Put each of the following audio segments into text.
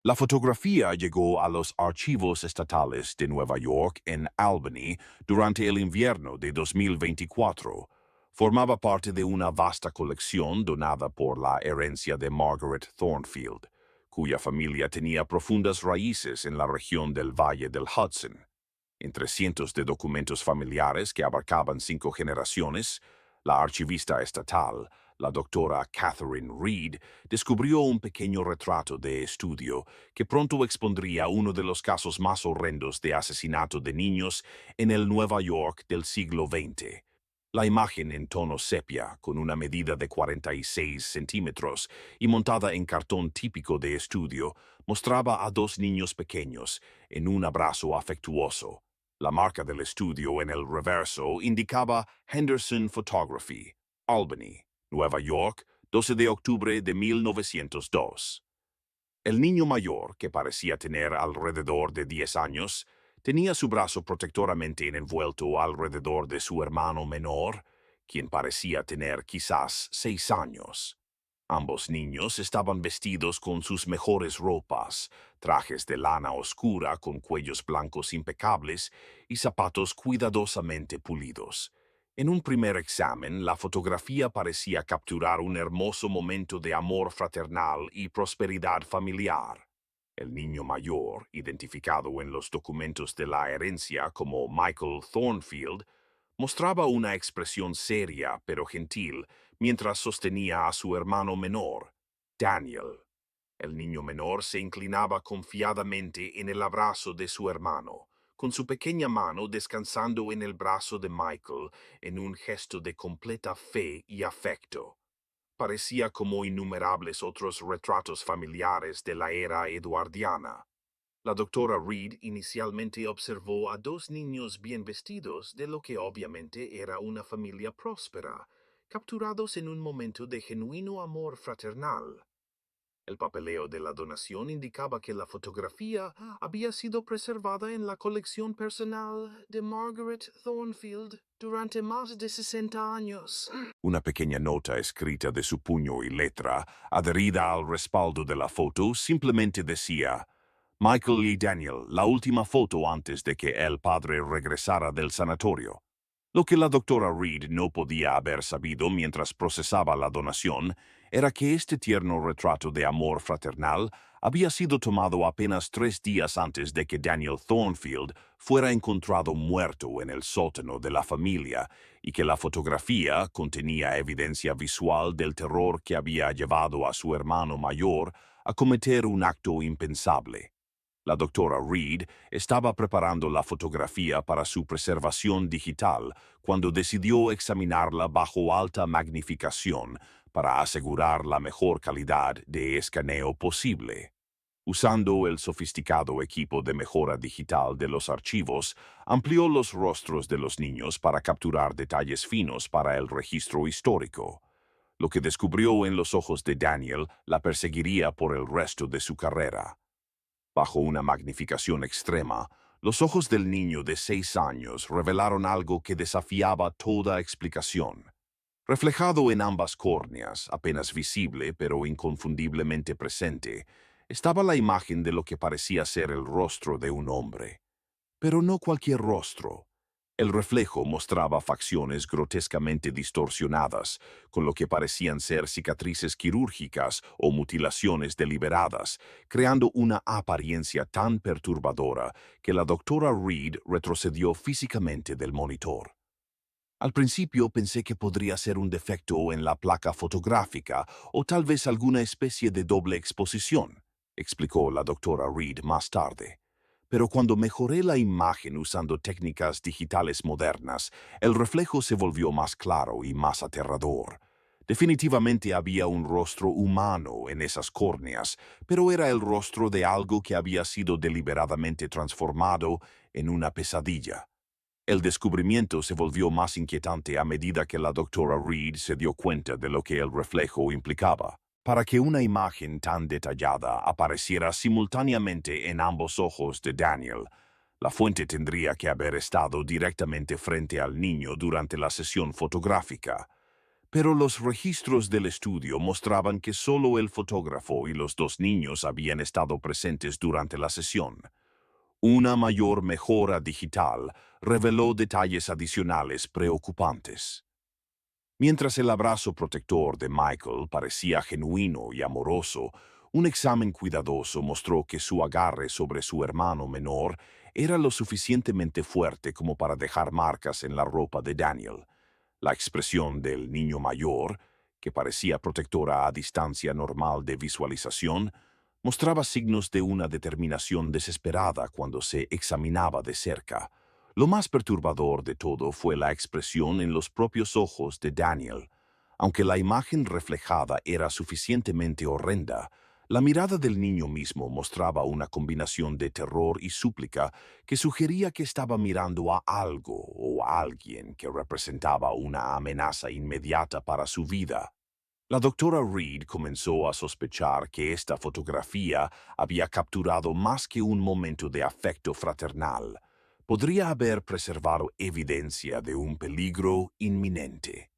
La fotografía llegó a los archivos estatales de Nueva York en Albany durante el invierno de 2024. Formaba parte de una vasta colección donada por la herencia de Margaret Thornfield, cuya familia tenía profundas raíces en la región del Valle del Hudson. Entre cientos de documentos familiares que abarcaban 5 generaciones, la archivista estatal, la doctora Catherine Reed, descubrió un pequeño retrato de estudio que pronto expondría uno de los casos más horrendos de asesinato de niños en el Nueva York del siglo XX. La imagen en tono sepia, con una medida de 46 centímetros y montada en cartón típico de estudio, mostraba a 2 niños pequeños en un abrazo afectuoso. La marca del estudio en el reverso indicaba Henderson Photography, Albany, Nueva York, 12 de octubre de 1902. El niño mayor, que parecía tener alrededor de 10 años, tenía su brazo protectoramente envuelto alrededor de su hermano menor, quien parecía tener quizás 6 años. Ambos niños estaban vestidos con sus mejores ropas, trajes de lana oscura con cuellos blancos impecables y zapatos cuidadosamente pulidos. En un primer examen, la fotografía parecía capturar un hermoso momento de amor fraternal y prosperidad familiar. El niño mayor, identificado en los documentos de la herencia como Michael Thornfield, mostraba una expresión seria pero gentil mientras sostenía a su hermano menor, Daniel. El niño menor se inclinaba confiadamente en el abrazo de su hermano, con su pequeña mano descansando en el brazo de Michael en un gesto de completa fe y afecto. Parecía como innumerables otros retratos familiares de la era eduardiana. La doctora Reed inicialmente observó a 2 niños bien vestidos de lo que obviamente era una familia próspera, capturados en un momento de genuino amor fraternal. El papeleo de la donación indicaba que la fotografía había sido preservada en la colección personal de Margaret Thornfield durante más de 60 años. Una pequeña nota escrita de su puño y letra, adherida al respaldo de la foto, simplemente decía: Michael y Daniel, la última foto antes de que el padre regresara del sanatorio. Lo que la doctora Reed no podía haber sabido mientras procesaba la donación era que este tierno retrato de amor fraternal había sido tomado apenas 3 días antes de que Daniel Thornfield fuera encontrado muerto en el sótano de la familia y que la fotografía contenía evidencia visual del terror que había llevado a su hermano mayor a cometer un acto impensable. La doctora Reed estaba preparando la fotografía para su preservación digital cuando decidió examinarla bajo alta magnificación para asegurar la mejor calidad de escaneo posible. Usando el sofisticado equipo de mejora digital de los archivos, amplió los rostros de los niños para capturar detalles finos para el registro histórico. Lo que descubrió en los ojos de Daniel la perseguiría por el resto de su carrera. Bajo una magnificación extrema, los ojos del niño de 6 años revelaron algo que desafiaba toda explicación. Reflejado en ambas córneas, apenas visible pero inconfundiblemente presente, estaba la imagen de lo que parecía ser el rostro de un hombre. Pero no cualquier rostro. El reflejo mostraba facciones grotescamente distorsionadas, con lo que parecían ser cicatrices quirúrgicas o mutilaciones deliberadas, creando una apariencia tan perturbadora que la doctora Reed retrocedió físicamente del monitor. Al principio pensé que podría ser un defecto en la placa fotográfica o tal vez alguna especie de doble exposición, explicó la doctora Reed más tarde. Pero cuando mejoré la imagen usando técnicas digitales modernas, el reflejo se volvió más claro y más aterrador. Definitivamente había un rostro humano en esas córneas, pero era el rostro de algo que había sido deliberadamente transformado en una pesadilla. El descubrimiento se volvió más inquietante a medida que la doctora Reed se dio cuenta de lo que el reflejo implicaba. Para que una imagen tan detallada apareciera simultáneamente en ambos ojos de Daniel, la fuente tendría que haber estado directamente frente al niño durante la sesión fotográfica. pero los registros del estudio mostraban que solo el fotógrafo y los dos niños habían estado presentes durante la sesión. Una mayor mejora digital reveló detalles adicionales preocupantes. Mientras el abrazo protector de Michael parecía genuino y amoroso, un examen cuidadoso mostró que su agarre sobre su hermano menor era lo suficientemente fuerte como para dejar marcas en la ropa de Daniel. La expresión del niño mayor, que parecía protectora a distancia normal de visualización, mostraba signos de una determinación desesperada cuando se examinaba de cerca. Lo más perturbador de todo fue la expresión en los propios ojos de Daniel. Aunque la imagen reflejada era suficientemente horrenda, la mirada del niño mismo mostraba una combinación de terror y súplica que sugería que estaba mirando a algo o a alguien que representaba una amenaza inmediata para su vida. La doctora Reed comenzó a sospechar que esta fotografía había capturado más que un momento de afecto fraternal. Podría haber preservado evidencia de un peligro inminente.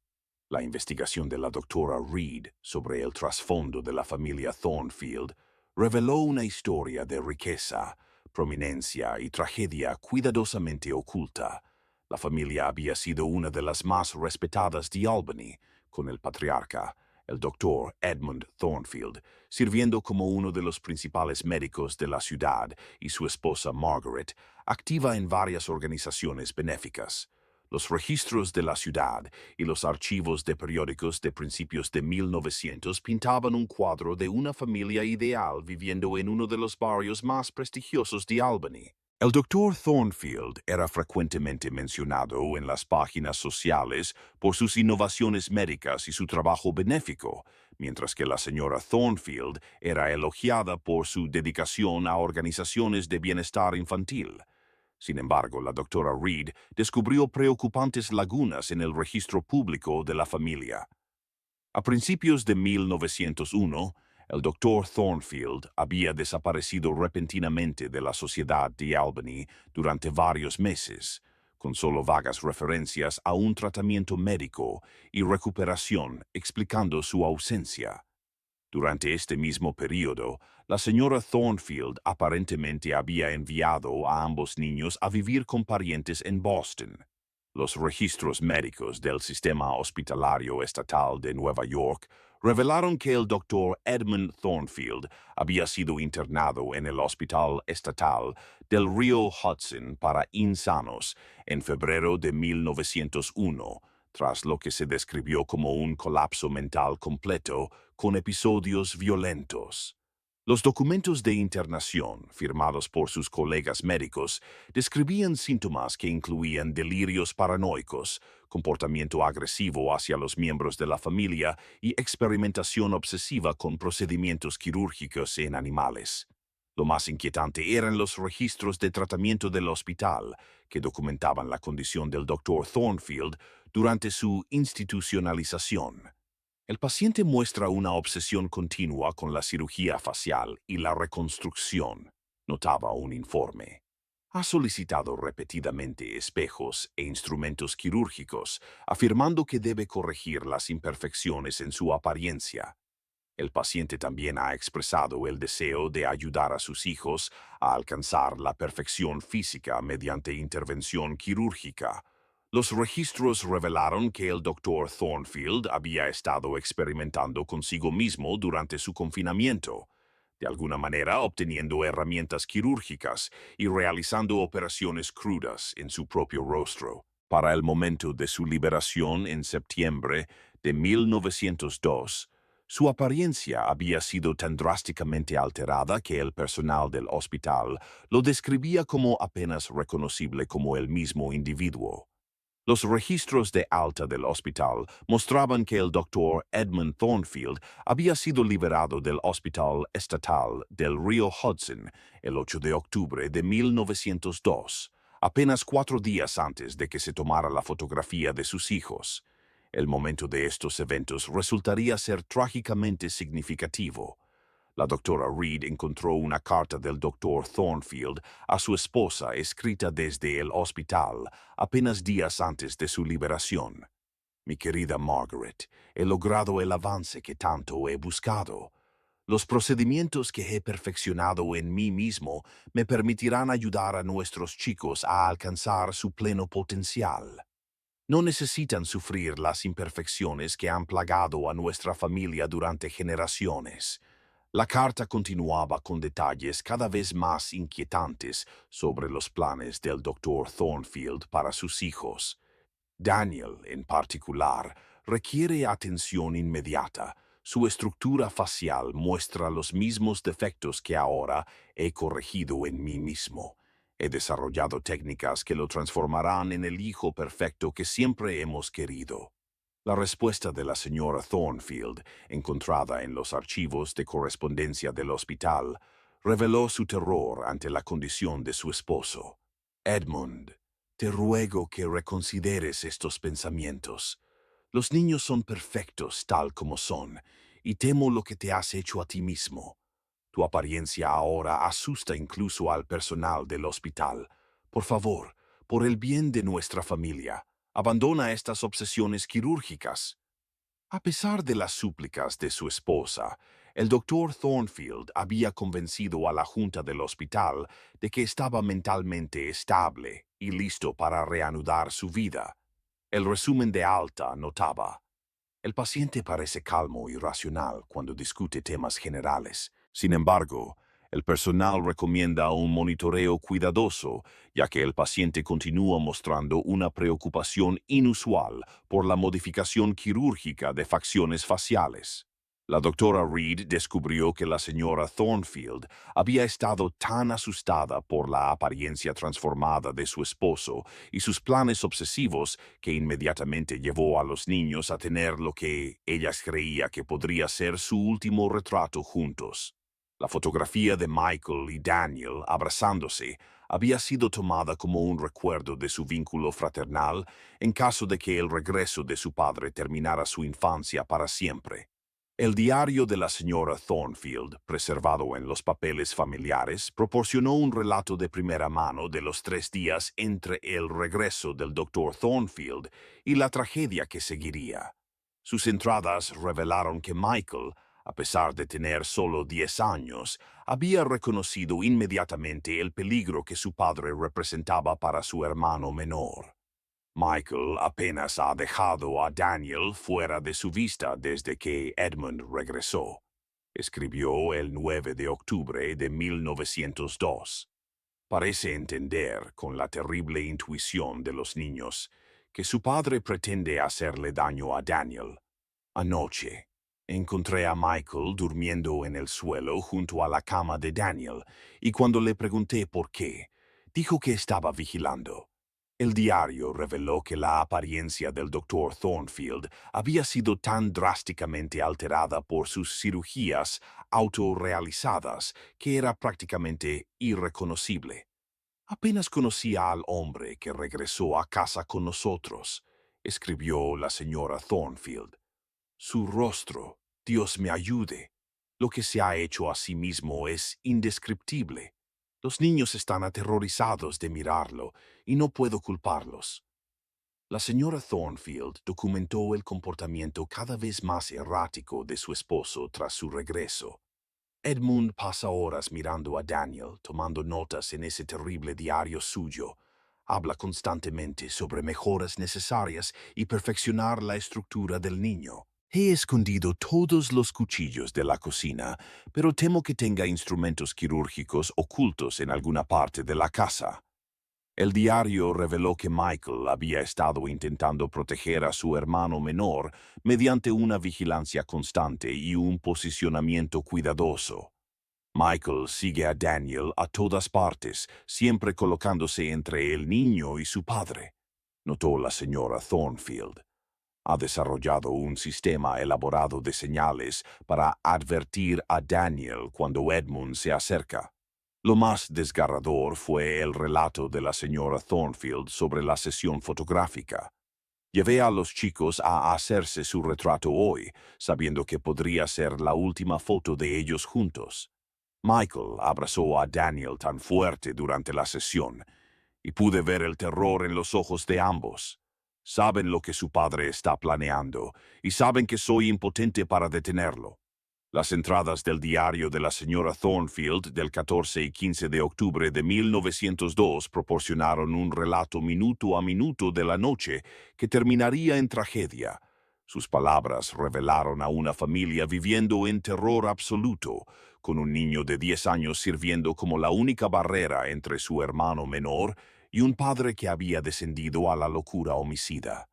La investigación de la doctora Reed sobre el trasfondo de la familia Thornfield reveló una historia de riqueza, prominencia y tragedia cuidadosamente oculta. La familia había sido una de las más respetadas de Albany, con el patriarca, el doctor Edmund Thornfield, sirviendo como uno de los principales médicos de la ciudad, y su esposa Margaret, activa en varias organizaciones benéficas. Los registros de la ciudad y los archivos de periódicos de principios de 1900 pintaban un cuadro de una familia ideal viviendo en uno de los barrios más prestigiosos de Albany. El doctor Thornfield era frecuentemente mencionado en las páginas sociales por sus innovaciones médicas y su trabajo benéfico, mientras que la señora Thornfield era elogiada por su dedicación a organizaciones de bienestar infantil. Sin embargo, la doctora Reed descubrió preocupantes lagunas en el registro público de la familia. A principios de 1901, el doctor Thornfield había desaparecido repentinamente de la sociedad de Albany durante varios meses, con solo vagas referencias a un tratamiento médico y recuperación explicando su ausencia. Durante este mismo período, la señora Thornfield aparentemente había enviado a ambos niños a vivir con parientes en Boston. Los registros médicos del sistema hospitalario estatal de Nueva York revelaron que el doctor Edmund Thornfield había sido internado en el Hospital Estatal del Río Hudson para insanos en febrero de 1901, tras lo que se describió como un colapso mental completo con episodios violentos. Los documentos de internación, firmados por sus colegas médicos, describían síntomas que incluían delirios paranoicos, comportamiento agresivo hacia los miembros de la familia y experimentación obsesiva con procedimientos quirúrgicos en animales. Lo más inquietante eran los registros de tratamiento del hospital, que documentaban la condición del doctor Thornfield durante su institucionalización. El paciente muestra una obsesión continua con la cirugía facial y la reconstrucción, notaba un informe. Ha solicitado repetidamente espejos e instrumentos quirúrgicos, afirmando que debe corregir las imperfecciones en su apariencia. El paciente también ha expresado el deseo de ayudar a sus hijos a alcanzar la perfección física mediante intervención quirúrgica. Los registros revelaron que el doctor Thornfield había estado experimentando consigo mismo durante su confinamiento, de alguna manera obteniendo herramientas quirúrgicas y realizando operaciones crudas en su propio rostro. Para el momento de su liberación en septiembre de 1902, su apariencia había sido tan drásticamente alterada que el personal del hospital lo describía como apenas reconocible como el mismo individuo. Los registros de alta del hospital mostraban que el doctor Edmund Thornfield había sido liberado del Hospital Estatal del Río Hudson el 8 de octubre de 1902, apenas 4 días antes de que se tomara la fotografía de sus hijos. El momento de estos eventos resultaría ser trágicamente significativo. La doctora Reed encontró una carta del doctor Thornfield a su esposa escrita desde el hospital apenas días antes de su liberación. Mi querida Margaret, he logrado el avance que tanto he buscado. Los procedimientos que he perfeccionado en mí mismo me permitirán ayudar a nuestros chicos a alcanzar su pleno potencial. No necesitan sufrir las imperfecciones que han plagado a nuestra familia durante generaciones. La carta continuaba con detalles cada vez más inquietantes sobre los planes del doctor Thornfield para sus hijos. Daniel, en particular, requiere atención inmediata. Su estructura facial muestra los mismos defectos que ahora he corregido en mí mismo. He desarrollado técnicas que lo transformarán en el hijo perfecto que siempre hemos querido. La respuesta de la señora Thornfield, encontrada en los archivos de correspondencia del hospital, reveló su terror ante la condición de su esposo. Edmund, te ruego que reconsideres estos pensamientos. Los niños son perfectos tal como son, y temo lo que te has hecho a ti mismo. Tu apariencia ahora asusta incluso al personal del hospital. Por favor, por el bien de nuestra familia, abandona estas obsesiones quirúrgicas. A pesar de las súplicas de su esposa, el doctor Thornfield había convencido a la junta del hospital de que estaba mentalmente estable y listo para reanudar su vida. El resumen de alta notaba: el paciente parece calmo y racional cuando discute temas generales. Sin embargo, el personal recomienda un monitoreo cuidadoso, ya que el paciente continúa mostrando una preocupación inusual por la modificación quirúrgica de facciones faciales. La doctora Reed descubrió que la señora Thornfield había estado tan asustada por la apariencia transformada de su esposo y sus planes obsesivos que inmediatamente llevó a los niños a tener lo que ellas creía que podría ser su último retrato juntos. La fotografía de Michael y Daniel abrazándose había sido tomada como un recuerdo de su vínculo fraternal en caso de que el regreso de su padre terminara su infancia para siempre. El diario de la señora Thornfield, preservado en los papeles familiares, proporcionó un relato de primera mano de los 3 días entre el regreso del doctor Thornfield y la tragedia que seguiría. Sus entradas revelaron que Michael, a pesar de tener solo 10 años, había reconocido inmediatamente el peligro que su padre representaba para su hermano menor. Michael apenas ha dejado a Daniel fuera de su vista desde que Edmund regresó. Escribió el 9 de octubre de 1902. Parece entender, con la terrible intuición de los niños, que su padre pretende hacerle daño a Daniel. Anoche, encontré a Michael durmiendo en el suelo junto a la cama de Daniel, y cuando le pregunté por qué, dijo que estaba vigilando. El diario reveló que la apariencia del doctor Thornfield había sido tan drásticamente alterada por sus cirugías autorrealizadas que era prácticamente irreconocible. Apenas conocía al hombre que regresó a casa con nosotros, escribió la señora Thornfield. Su rostro, Dios me ayude. Lo que se ha hecho a sí mismo es indescriptible. Los niños están aterrorizados de mirarlo y no puedo culparlos. La señora Thornfield documentó el comportamiento cada vez más errático de su esposo tras su regreso. Edmund pasa horas mirando a Daniel, tomando notas en ese terrible diario suyo. Habla constantemente sobre mejoras necesarias y perfeccionar la estructura del niño. He escondido todos los cuchillos de la cocina, pero temo que tenga instrumentos quirúrgicos ocultos en alguna parte de la casa. El diario reveló que Michael había estado intentando proteger a su hermano menor mediante una vigilancia constante y un posicionamiento cuidadoso. Michael sigue a Daniel a todas partes, siempre colocándose entre el niño y su padre, notó la señora Thornfield. Ha desarrollado un sistema elaborado de señales para advertir a Daniel cuando Edmund se acerca. Lo más desgarrador fue el relato de la señora Thornfield sobre la sesión fotográfica. Llevé a los chicos a hacerse su retrato hoy, sabiendo que podría ser la última foto de ellos juntos. Michael abrazó a Daniel tan fuerte durante la sesión, y pude ver el terror en los ojos de ambos. Saben lo que su padre está planeando y saben que soy impotente para detenerlo. Las entradas del diario de la señora Thornfield del 14 y 15 de octubre de 1902 proporcionaron un relato minuto a minuto de la noche que terminaría en tragedia. Sus palabras revelaron a una familia viviendo en terror absoluto, con un niño de 10 años sirviendo como la única barrera entre su hermano menor y un padre que había descendido a la locura homicida.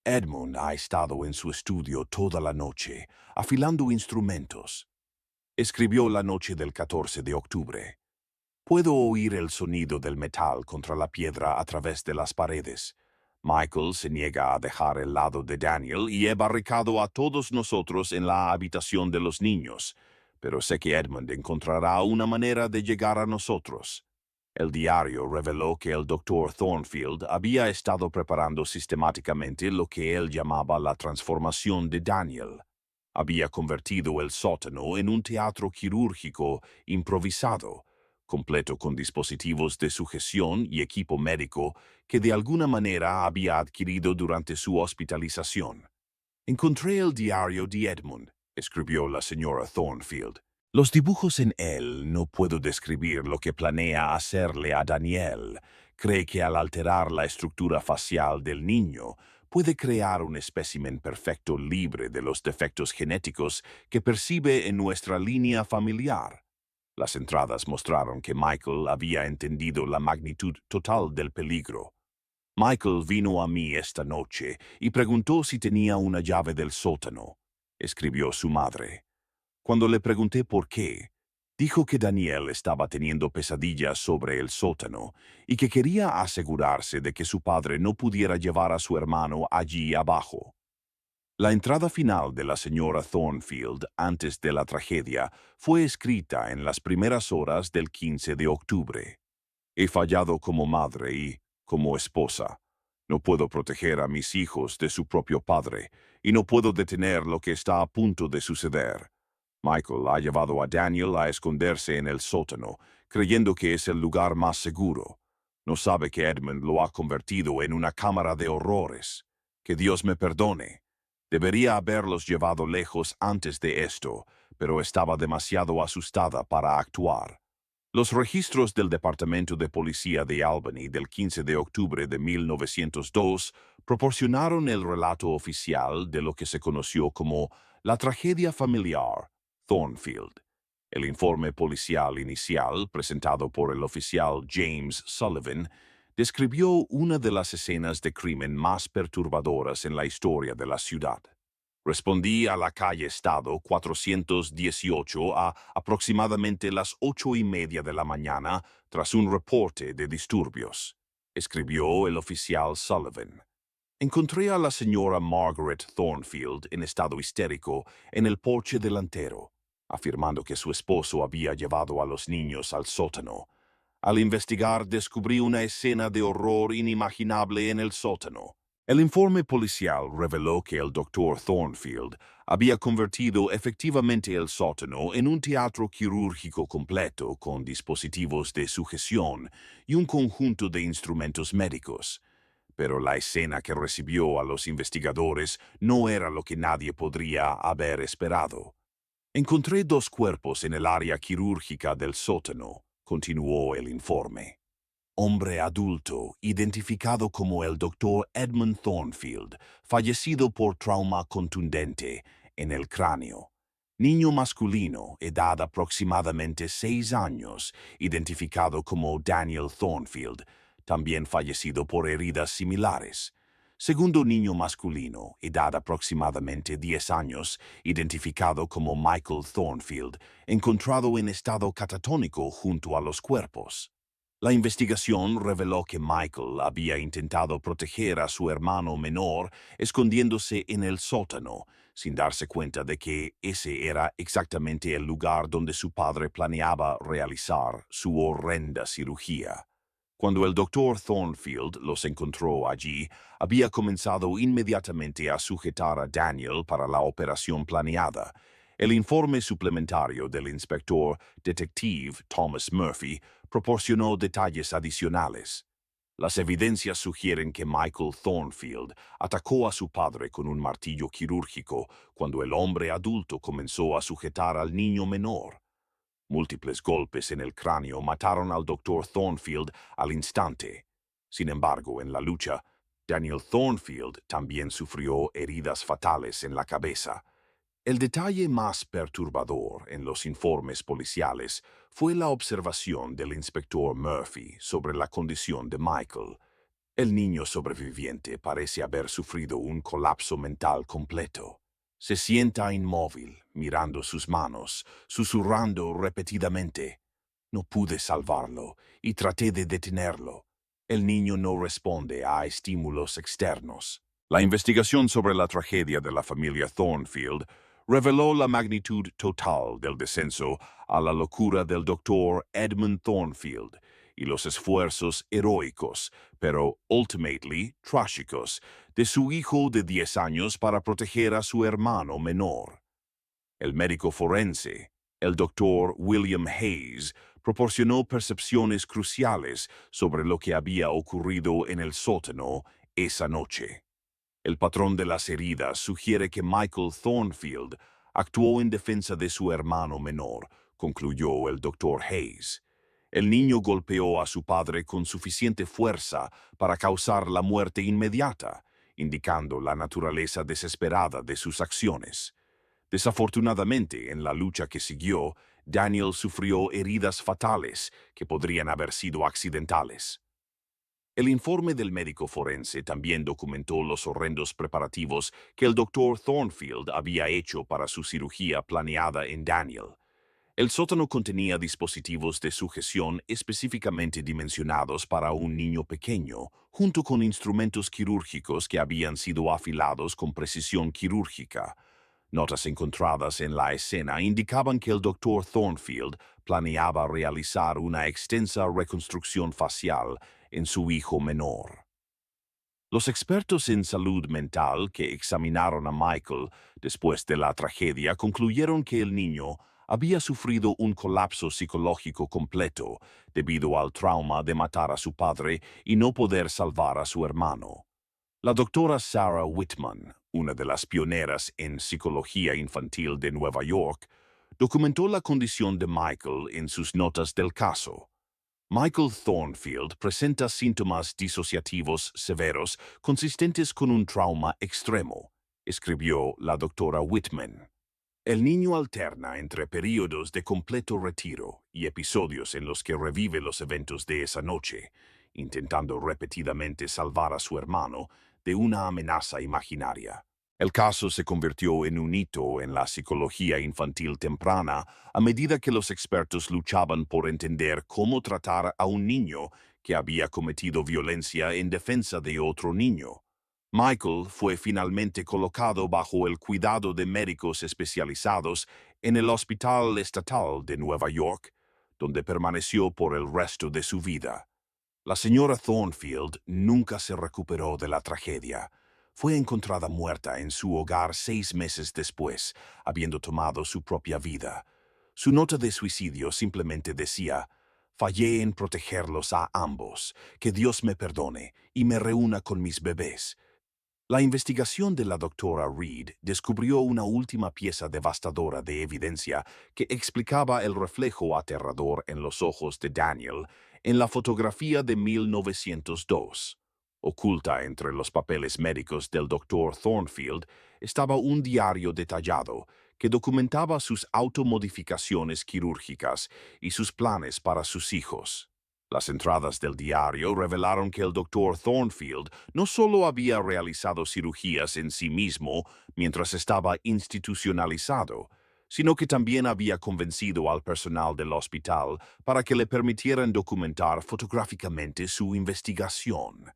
Edmund ha estado en su estudio toda la noche, afilando instrumentos. Escribió la noche del 14 de octubre. Puedo oír el sonido del metal contra la piedra a través de las paredes. Michael se niega a dejar el lado de Daniel y he barricado a todos nosotros en la habitación de los niños, pero sé que Edmund encontrará una manera de llegar a nosotros. El diario reveló que el doctor Thornfield había estado preparando sistemáticamente lo que él llamaba la transformación de Daniel. Había convertido el sótano en un teatro quirúrgico improvisado, completo con dispositivos de sujeción y equipo médico que de alguna manera había adquirido durante su hospitalización. Encontré el diario de Edmund, escribió la señora Thornfield. Los dibujos en él no puedo describir lo que planea hacerle a Daniel. Cree que al alterar la estructura facial del niño, puede crear un espécimen perfecto libre de los defectos genéticos que percibe en nuestra línea familiar. Las entradas mostraron que Michael había entendido la magnitud total del peligro. Michael vino a mí esta noche y preguntó si tenía una llave del sótano, escribió su madre. Cuando le pregunté por qué, dijo que Daniel estaba teniendo pesadillas sobre el sótano y que quería asegurarse de que su padre no pudiera llevar a su hermano allí abajo. La entrada final de la señora Thornfield antes de la tragedia fue escrita en las primeras horas del 15 de octubre. He fallado como madre y como esposa. No puedo proteger a mis hijos de su propio padre y no puedo detener lo que está a punto de suceder. Michael ha llevado a Daniel a esconderse en el sótano, creyendo que es el lugar más seguro. No sabe que Edmund lo ha convertido en una cámara de horrores. Que Dios me perdone. Debería haberlos llevado lejos antes de esto, pero estaba demasiado asustada para actuar. Los registros del Departamento de Policía de Albany del 15 de octubre de 1902 proporcionaron el relato oficial de lo que se conoció como la tragedia familiar Thornfield. El informe policial inicial, presentado por el oficial James Sullivan, describió una de las escenas de crimen más perturbadoras en la historia de la ciudad. Respondí a la calle Estado 418 a aproximadamente las 8:30 de la mañana tras un reporte de disturbios, escribió el oficial Sullivan. Encontré a la señora Margaret Thornfield en estado histérico en el porche delantero, afirmando que su esposo había llevado a los niños al sótano. Al investigar, descubrí una escena de horror inimaginable en el sótano. El informe policial reveló que el doctor Thornfield había convertido efectivamente el sótano en un teatro quirúrgico completo con dispositivos de sujeción y un conjunto de instrumentos médicos. Pero la escena que recibió a los investigadores no era lo que nadie podría haber esperado. Encontré 2 cuerpos en el área quirúrgica del sótano, continuó el informe. Hombre adulto, identificado como el doctor Edmund Thornfield, fallecido por trauma contundente en el cráneo. Niño masculino, edad aproximadamente 6 años, identificado como Daniel Thornfield, también fallecido por heridas similares. Segundo niño masculino, edad aproximadamente 10 años, identificado como Michael Thornfield, encontrado en estado catatónico junto a los cuerpos. La investigación reveló que Michael había intentado proteger a su hermano menor escondiéndose en el sótano, sin darse cuenta de que ese era exactamente el lugar donde su padre planeaba realizar su horrenda cirugía. Cuando el doctor Thornfield los encontró allí, había comenzado inmediatamente a sujetar a Daniel para la operación planeada. El informe suplementario del inspector detective Thomas Murphy proporcionó detalles adicionales. Las evidencias sugieren que Michael Thornfield atacó a su padre con un martillo quirúrgico cuando el hombre adulto comenzó a sujetar al niño menor. Múltiples golpes en el cráneo mataron al doctor Thornfield al instante. Sin embargo, en la lucha, Daniel Thornfield también sufrió heridas fatales en la cabeza. El detalle más perturbador en los informes policiales fue la observación del inspector Murphy sobre la condición de Michael. El niño sobreviviente parece haber sufrido un colapso mental completo. Se sienta inmóvil, mirando sus manos, susurrando repetidamente. No pude salvarlo y traté de detenerlo. El niño no responde a estímulos externos. La investigación sobre la tragedia de la familia Thornfield reveló la magnitud total del descenso a la locura del doctor Edmund Thornfield y los esfuerzos heroicos, pero ultimately trágicos, de su hijo de 10 años para proteger a su hermano menor. El médico forense, el doctor William Hayes, proporcionó percepciones cruciales sobre lo que había ocurrido en el sótano esa noche. El patrón de las heridas sugiere que Michael Thornfield actuó en defensa de su hermano menor, concluyó el doctor Hayes. El niño golpeó a su padre con suficiente fuerza para causar la muerte inmediata, indicando la naturaleza desesperada de sus acciones. Desafortunadamente, en la lucha que siguió, Daniel sufrió heridas fatales que podrían haber sido accidentales. El informe del médico forense también documentó los horrendos preparativos que el doctor Thornfield había hecho para su cirugía planeada en Daniel. El sótano contenía dispositivos de sujeción específicamente dimensionados para un niño pequeño, junto con instrumentos quirúrgicos que habían sido afilados con precisión quirúrgica. Notas encontradas en la escena indicaban que el doctor Thornfield planeaba realizar una extensa reconstrucción facial en su hijo menor. Los expertos en salud mental que examinaron a Michael después de la tragedia concluyeron que el niño había sufrido un colapso psicológico completo debido al trauma de matar a su padre y no poder salvar a su hermano. La doctora Sarah Whitman, una de las pioneras en psicología infantil de Nueva York, documentó la condición de Michael en sus notas del caso. Michael Thornfield presenta síntomas disociativos severos consistentes con un trauma extremo, escribió la doctora Whitman. El niño alterna entre periodos de completo retiro y episodios en los que revive los eventos de esa noche, intentando repetidamente salvar a su hermano de una amenaza imaginaria. El caso se convirtió en un hito en la psicología infantil temprana a medida que los expertos luchaban por entender cómo tratar a un niño que había cometido violencia en defensa de otro niño. Michael fue finalmente colocado bajo el cuidado de médicos especializados en el Hospital Estatal de Nueva York, donde permaneció por el resto de su vida. La señora Thornfield nunca se recuperó de la tragedia. Fue encontrada muerta en su hogar 6 meses después, habiendo tomado su propia vida. Su nota de suicidio simplemente decía: «Fallé en protegerlos a ambos. Que Dios me perdone y me reúna con mis bebés». La investigación de la doctora Reed descubrió una última pieza devastadora de evidencia que explicaba el reflejo aterrador en los ojos de Daniel en la fotografía de 1902. Oculta entre los papeles médicos del doctor Thornfield estaba un diario detallado que documentaba sus automodificaciones quirúrgicas y sus planes para sus hijos. Las entradas del diario revelaron que el doctor Thornfield no solo había realizado cirugías en sí mismo mientras estaba institucionalizado, sino que también había convencido al personal del hospital para que le permitieran documentar fotográficamente su investigación.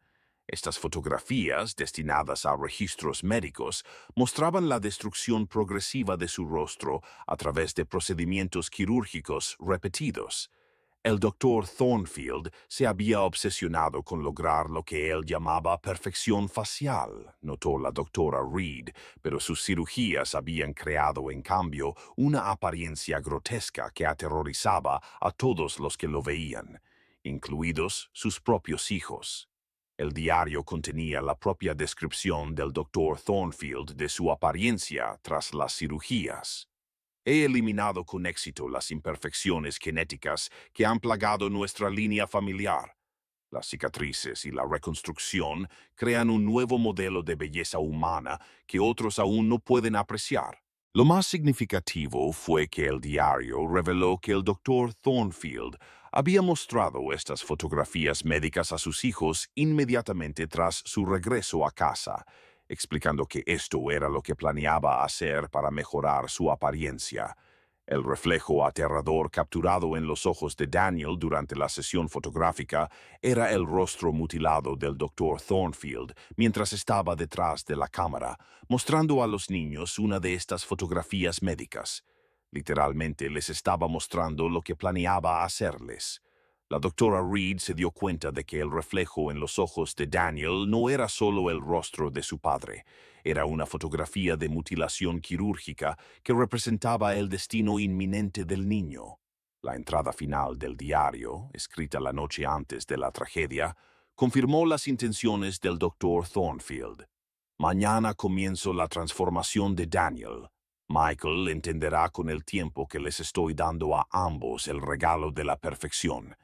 Estas fotografías, destinadas a registros médicos, mostraban la destrucción progresiva de su rostro a través de procedimientos quirúrgicos repetidos. El doctor Thornfield se había obsesionado con lograr lo que él llamaba perfección facial, notó la doctora Reed, pero sus cirugías habían creado en cambio una apariencia grotesca que aterrorizaba a todos los que lo veían, incluidos sus propios hijos. El diario contenía la propia descripción del doctor Thornfield de su apariencia tras las cirugías. He eliminado con éxito las imperfecciones genéticas que han plagado nuestra línea familiar. Las cicatrices y la reconstrucción crean un nuevo modelo de belleza humana que otros aún no pueden apreciar. Lo más significativo fue que el diario reveló que el doctor Thornfield había mostrado estas fotografías médicas a sus hijos inmediatamente tras su regreso a casa, explicando que esto era lo que planeaba hacer para mejorar su apariencia. El reflejo aterrador capturado en los ojos de Daniel durante la sesión fotográfica era el rostro mutilado del doctor Thornfield mientras estaba detrás de la cámara, mostrando a los niños una de estas fotografías médicas. Literalmente les estaba mostrando lo que planeaba hacerles. La doctora Reed se dio cuenta de que el reflejo en los ojos de Daniel no era solo el rostro de su padre, era una fotografía de mutilación quirúrgica que representaba el destino inminente del niño. La entrada final del diario, escrita la noche antes de la tragedia, confirmó las intenciones del doctor Thornfield. Mañana comienzo la transformación de Daniel. Michael entenderá con el tiempo que les estoy dando a ambos el regalo de la perfección.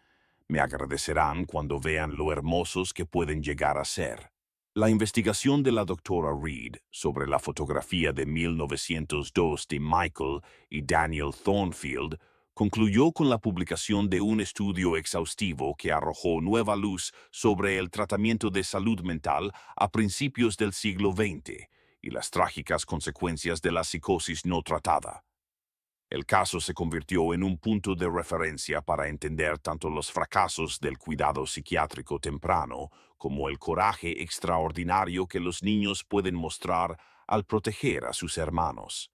Me agradecerán cuando vean lo hermosos que pueden llegar a ser. La investigación de la doctora Reed sobre la fotografía de 1902 de Michael y Daniel Thornfield concluyó con la publicación de un estudio exhaustivo que arrojó nueva luz sobre el tratamiento de salud mental a principios del siglo XX y las trágicas consecuencias de la psicosis no tratada. El caso se convirtió en un punto de referencia para entender tanto los fracasos del cuidado psiquiátrico temprano como el coraje extraordinario que los niños pueden mostrar al proteger a sus hermanos.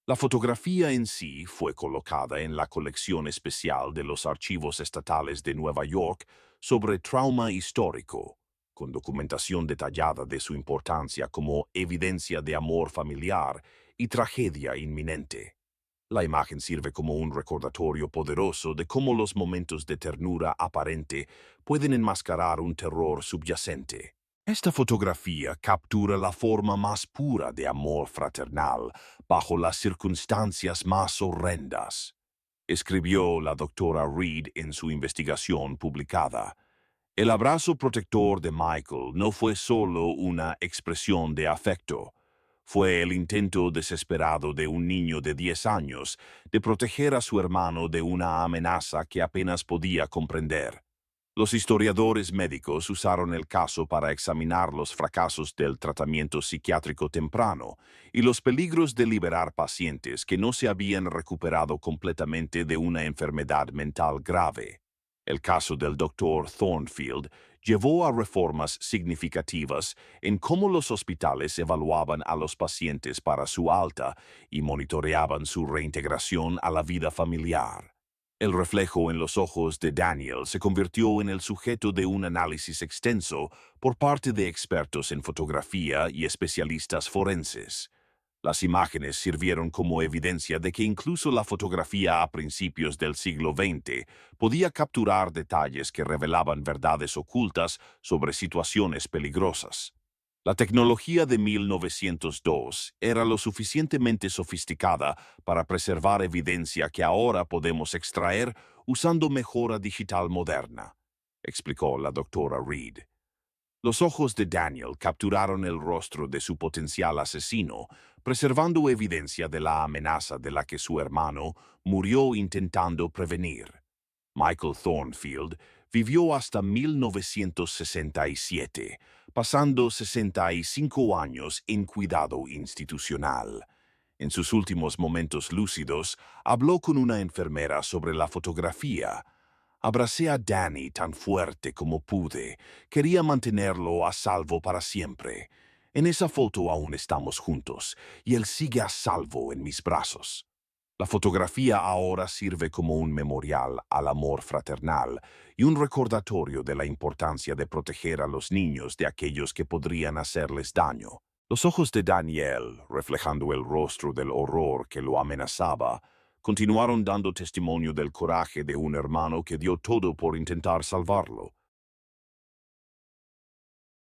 La fotografía en sí fue colocada en la colección especial de los Archivos Estatales de Nueva York sobre trauma histórico, con documentación detallada de su importancia como evidencia de amor familiar y tragedia inminente. La imagen sirve como un recordatorio poderoso de cómo los momentos de ternura aparente pueden enmascarar un terror subyacente. Esta fotografía captura la forma más pura de amor fraternal bajo las circunstancias más horrendas, escribió la doctora Reed en su investigación publicada. El abrazo protector de Michael no fue solo una expresión de afecto. Fue el intento desesperado de un niño de 10 años de proteger a su hermano de una amenaza que apenas podía comprender. Los historiadores médicos usaron el caso para examinar los fracasos del tratamiento psiquiátrico temprano y los peligros de liberar pacientes que no se habían recuperado completamente de una enfermedad mental grave. El caso del doctor Thornfield llevó a reformas significativas en cómo los hospitales evaluaban a los pacientes para su alta y monitoreaban su reintegración a la vida familiar. El reflejo en los ojos de Daniel se convirtió en el sujeto de un análisis extenso por parte de expertos en fotografía y especialistas forenses. Las imágenes sirvieron como evidencia de que incluso la fotografía a principios del siglo XX podía capturar detalles que revelaban verdades ocultas sobre situaciones peligrosas. La tecnología de 1902 era lo suficientemente sofisticada para preservar evidencia que ahora podemos extraer usando mejora digital moderna, explicó la doctora Reed. Los ojos de Daniel capturaron el rostro de su potencial asesino, preservando evidencia de la amenaza de la que su hermano murió intentando prevenir. Michael Thornfield vivió hasta 1967, pasando 65 años en cuidado institucional. En sus últimos momentos lúcidos, habló con una enfermera sobre la fotografía. Abracé a Danny tan fuerte como pude. Quería mantenerlo a salvo para siempre. En esa foto aún estamos juntos, y él sigue a salvo en mis brazos. La fotografía ahora sirve como un memorial al amor fraternal y un recordatorio de la importancia de proteger a los niños de aquellos que podrían hacerles daño. Los ojos de Daniel, reflejando el rostro del horror que lo amenazaba, continuaron dando testimonio del coraje de un hermano que dio todo por intentar salvarlo.